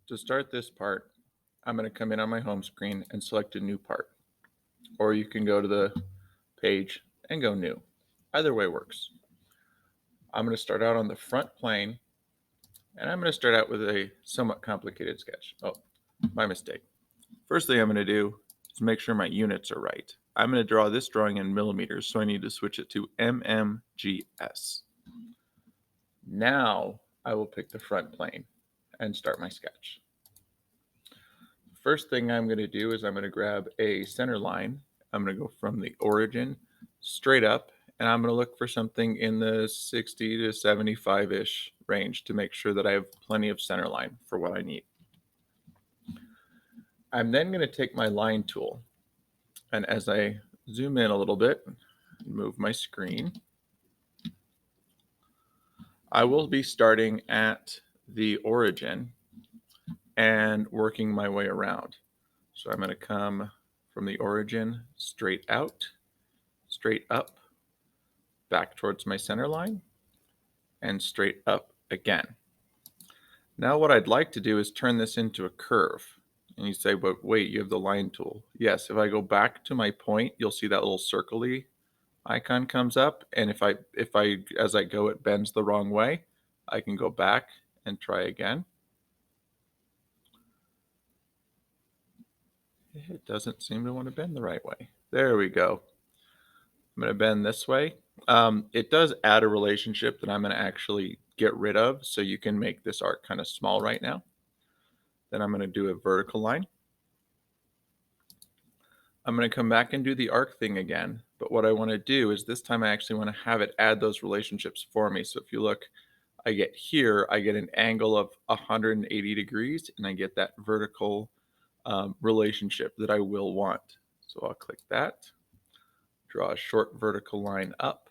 To start this part, I'm going to come in on my home screen and select a new part. Or you can go to the page and go new. Either way works. I'm going to start out on the front plane, and I'm going to start out with a somewhat complicated sketch. Oh, my mistake. First thing I'm going to do is make sure my units are right. I'm going to draw this drawing in millimeters, so I need to switch it to mmgs. Now I will pick the front plane and start my sketch. First thing I'm going to do is I'm going to grab a center line. I'm going to go from the origin straight up, and I'm going to look for something in the 60 to 75-ish range to make sure that I have plenty of center line for what I need. I'm then going to take my line tool, and as I zoom in a little bit, move my screen, I will be starting at the origin and working my way around. So I'm going to come from the origin straight out, straight up, back towards my center line, and straight up again. Now what I'd like to do is turn this into a curve. And you say, but wait, you have the line tool. Yes, if I go back to my point, you'll see that little circle-y icon comes up. And if I as I go, it bends the wrong way, I can go back and try again. It doesn't seem to want to bend the right way. There we go. I'm going to bend this way. It does add a relationship that I'm going to actually get rid of, so you can make this arc kind of small right now. Then I'm going to do a vertical line. I'm going to come back and do the arc thing again, but what I want to do is this time I actually want to have it add those relationships for me. So if you look, I get here, I get an angle of 180 degrees, and I get that vertical relationship that I will want. So I'll click that, draw a short vertical line up,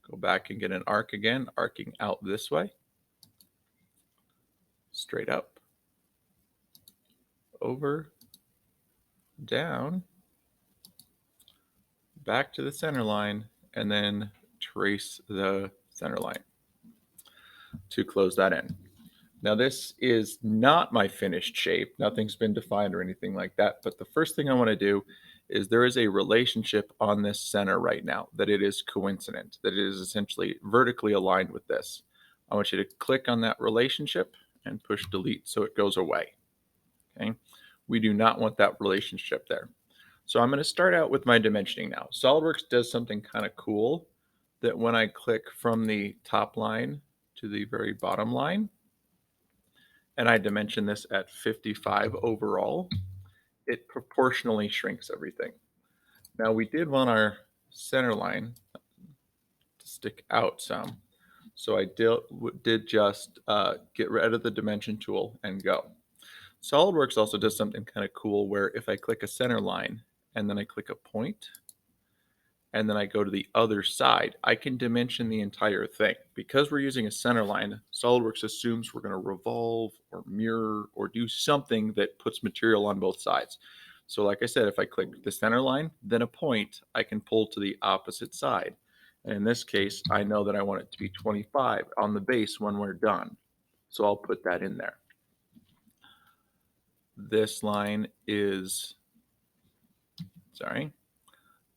go back and get an arc again, arcing out this way, straight up, over, down, back to the center line, and then trace the center line to close that in. Now this is not my finished shape. Nothing's been defined or anything like that, but the first thing I want to do is there is a relationship on this center right now that it is coincident, that it is essentially vertically aligned with this. I want you to click on that relationship and push delete so it goes away. Okay, we do not want that relationship there. So I'm going to start out with my dimensioning now. SolidWorks does something kind of cool that when I click from the top line to the very bottom line, and I dimension this at 55 overall, it proportionally shrinks everything. Now we did want our center line to stick out some, so I did just get rid of the dimension tool and go. SolidWorks also does something kind of cool where if I click a center line and then I click a point and then I go to the other side, I can dimension the entire thing. Because we're using a center line, SolidWorks assumes we're going to revolve or mirror or do something that puts material on both sides. So like I said, if I click the center line, then a point, I can pull to the opposite side. And in this case, I know that I want it to be 25 on the base when we're done. So I'll put that in there. This line is,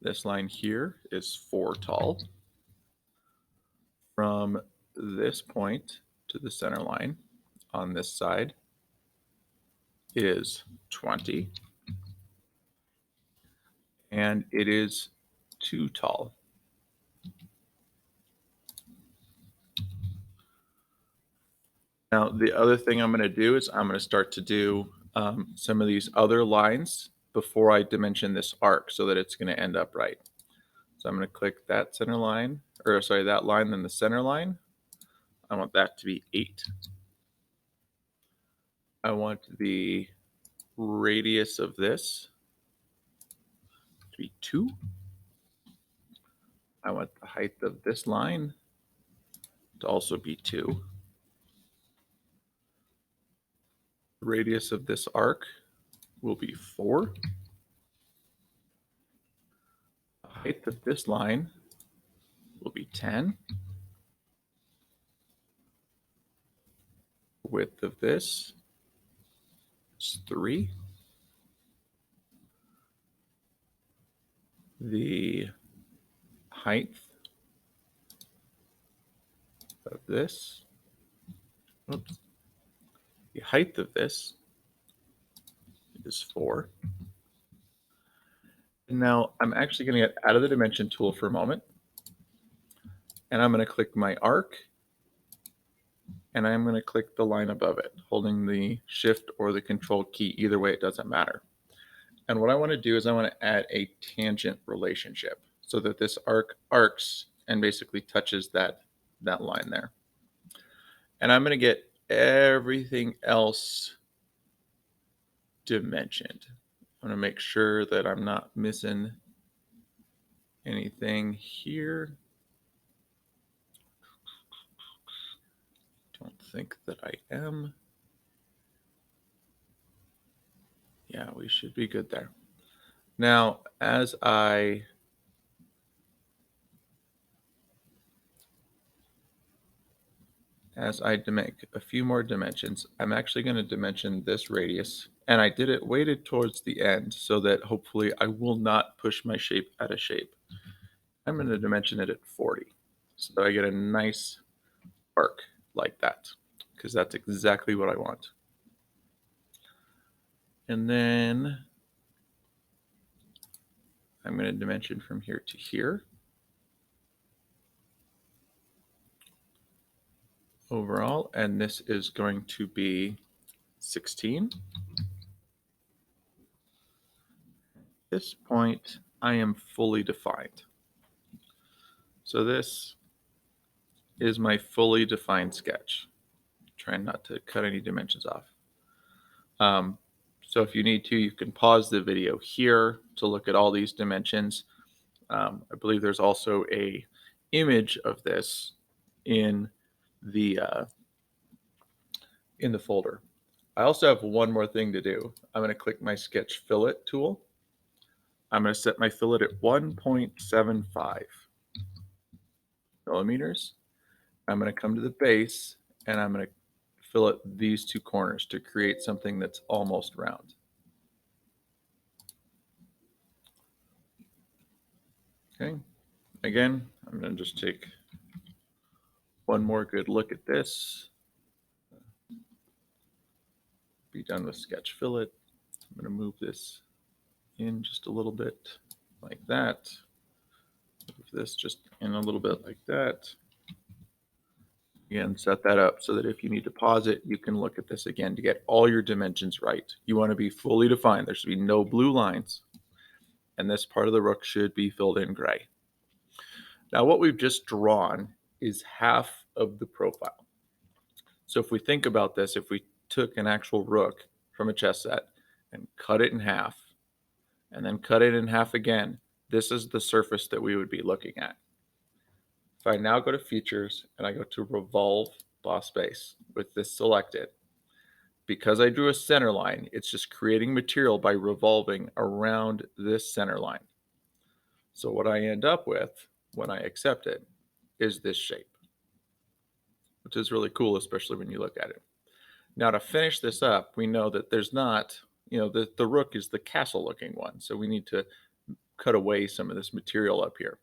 this line here is 4 tall. From this point to the center line on this side is 20. And it is 2 tall. Now, the other thing I'm going to do is I'm going to start to do some of these other lines before I dimension this arc so that it's going to end up right. So I'm going to click that center line, or sorry, that line, then the center line. I want that to be 8. I want the radius of this to be 2. I want the height of this line to also be 2. The radius of this arc will be 4. The height of this line will be 10. The width of this is 3. The height of this, oops, the height of this is 4. And now I'm actually going to get out of the dimension tool for a moment, and I'm going to click my arc, and I'm going to click the line above it, holding the shift or the control key. Either way, it doesn't matter. And what I want to do is I want to add a tangent relationship so that this arc arcs and basically touches that line there. And I'm going to get everything else dimensioned. I'm going to make sure that I'm not missing anything here. Don't think that I am. Yeah, we should be good there. Now, as I make a few more dimensions, I'm actually going to dimension this radius, and I did it weighted towards the end so that hopefully I will not push my shape out of shape. I'm going to dimension it at 40 so that I get a nice arc like that, because that's exactly what I want. And then I'm going to dimension from here to here. Overall, and this is going to be 16. At this point, I am fully defined. So this is my fully defined sketch. Trying not to cut any dimensions off. So if you need to, you can pause the video here to look at all these dimensions. I believe there's also a image of this in the folder. I also have one more thing to do. I'm going to click my sketch fillet tool. I'm going to set my fillet at 1.75 millimeters. I'm going to come to the base and I'm going to fillet these two corners to create something that's almost round. Okay. Again, I'm going to just take one more good look at this. Be done with sketch fillet. I'm going to move this in just a little bit like that. Move this just in a little bit like that. Again, set that up so that if you need to pause it, you can look at this again to get all your dimensions right. You want to be fully defined. There should be no blue lines. And this part of the rook should be filled in gray. Now, what we've just drawn is half of the profile. So if we think about this, if we took an actual rook from a chess set and cut it in half, and then cut it in half again, this is the surface that we would be looking at. If I now go to features and I go to revolve boss base with this selected, because I drew a center line, it's just creating material by revolving around this center line. So what I end up with when I accept it is this shape, which is really cool, especially when you look at it. Now to finish this up, we know that there's not, the rook is the castle looking one. So we need to cut away some of this material up here.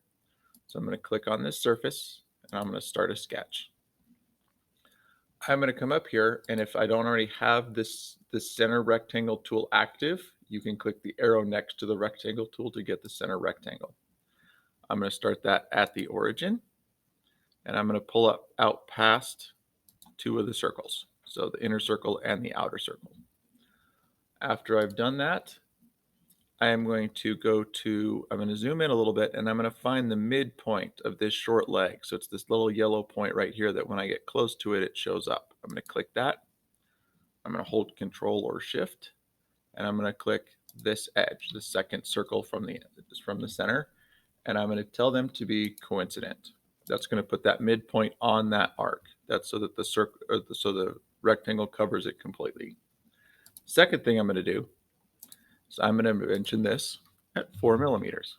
So I'm going to click on this surface and I'm going to start a sketch. I'm going to come up here, and if I don't already have this center rectangle tool active, you can click the arrow next to the rectangle tool to get the center rectangle. I'm going to start that at the origin, and I'm going to pull out past two of the circles, so the inner circle and the outer circle. After I've done that, I am going to I'm going to zoom in a little bit, and I'm going to find the midpoint of this short leg. So it's this little yellow point right here that when I get close to it, it shows up. I'm going to click that. I'm going to hold Control or Shift, and I'm going to click this edge, the second circle from the center, and I'm going to tell them to be coincident. That's going to put that midpoint on that arc. That's so that so the rectangle covers it completely. Second thing I'm going to do, so I'm going to mention this at 4 millimeters.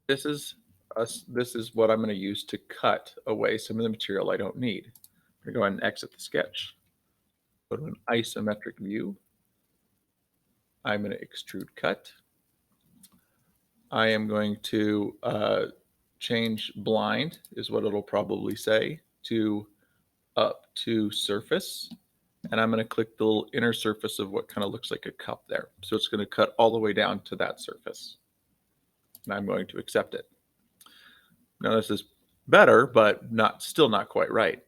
This is what I'm going to use to cut away some of the material I don't need. I'm going to go ahead and exit the sketch. Go to an isometric view. I'm going to extrude cut. I am going to change blind, is what it'll probably say, to up to surface. And I'm going to click the little inner surface of what kind of looks like a cup there. So it's going to cut all the way down to that surface. And I'm going to accept it. Now this is better, but still not quite right.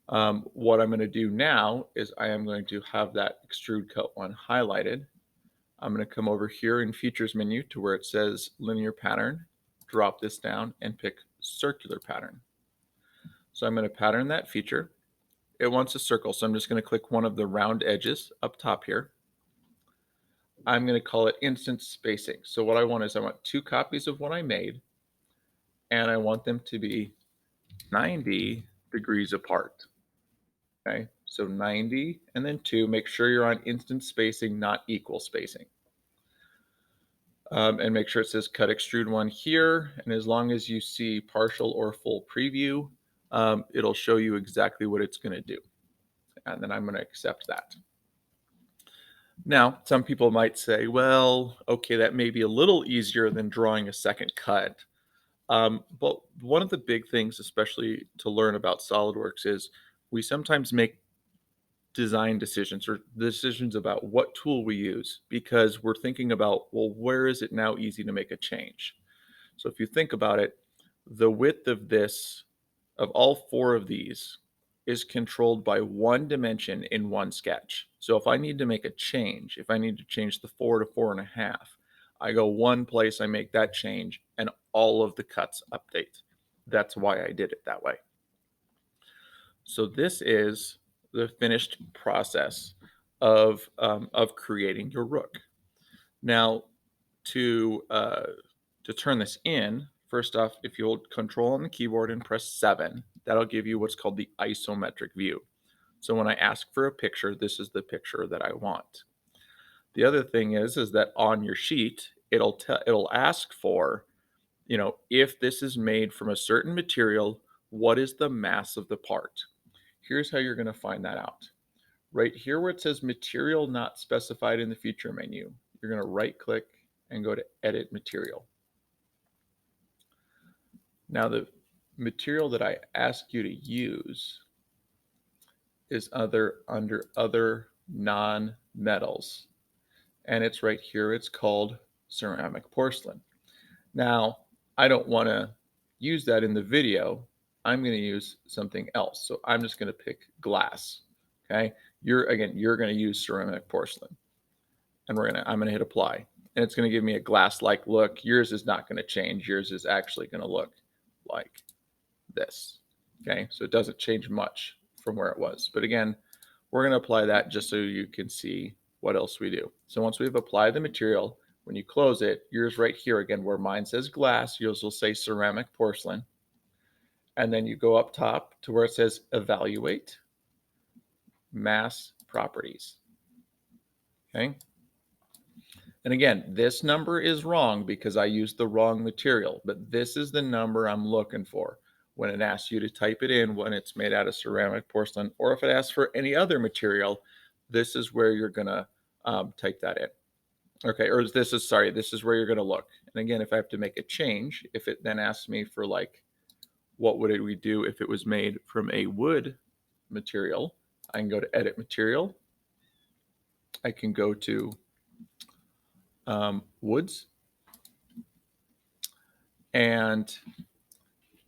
What I'm going to do now is I am going to have that extrude cut one highlighted. I'm going to come over here in features menu to where it says linear pattern, drop this down and pick circular pattern. So I'm going to pattern that feature. It wants a circle, so I'm just going to click one of the round edges up top here. I'm going to call it instance spacing. So what I want is I want 2 copies of what I made, and I want them to be 90 degrees apart. Okay, so 90 and then 2. Make sure you're on instance spacing, not equal spacing. And make sure it says cut extrude one here. And as long as you see partial or full preview, it'll show you exactly what it's going to do. And then I'm going to accept that. Now, some people might say, well, okay, that may be a little easier than drawing a second cut. But one of the big things, especially to learn about SolidWorks, is we sometimes make design decisions or decisions about what tool we use because we're thinking about, well, where is it now easy to make a change? So if you think about it, the width of all 4 of these is controlled by one dimension in one sketch. So if I need to make a change, if I need to change the 4 to 4.5, I go one place, I make that change, and all of the cuts update. That's why I did it that way. So this is the finished process of creating your rook. Now, to turn this in, first off, if you hold Control on the keyboard and press 7, that'll give you what's called the isometric view. So when I ask for a picture, this is the picture that I want. The other thing is that on your sheet, it'll ask for, if this is made from a certain material, what is the mass of the part? Here's how you're going to find that out. Right here where it says material not specified in the feature menu, you're going to right click and go to edit material. Now the material that I ask you to use is under other non-metals. And it's right here. It's called ceramic porcelain. Now, I don't want to use that in the video. I'm going to use something else. So I'm just going to pick glass. Okay. You're going to use ceramic porcelain. And I'm going to hit apply. And it's going to give me a glass-like look. Yours is not going to change. Yours is actually going to look like this. Okay. So it doesn't change much from where it was. But again, we're going to apply that just so you can see what else we do. So once we've applied the material, when you close it, yours right here again, where mine says glass, yours will say ceramic porcelain. And then you go up top to where it says evaluate mass properties. Okay. And again, this number is wrong because I used the wrong material, but this is the number I'm looking for when it asks you to type it in when it's made out of ceramic porcelain, or if it asks for any other material, this is where you're going to type that in. Okay, or this is where you're going to look. And again, if I have to make a change, if it then asks me for like, what would we do if it was made from a wood material, I can go to edit material. I can go to woods, and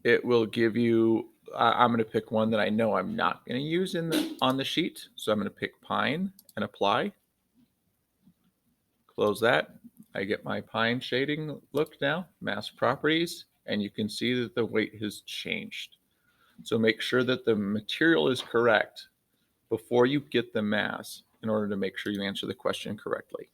it will give you, I'm going to pick one that I know I'm not going to use on the sheet. So I'm going to pick pine and apply. Close that. I get my pine shading look now, mass properties, and you can see that the weight has changed. So make sure that the material is correct before you get the mass in order to make sure you answer the question correctly.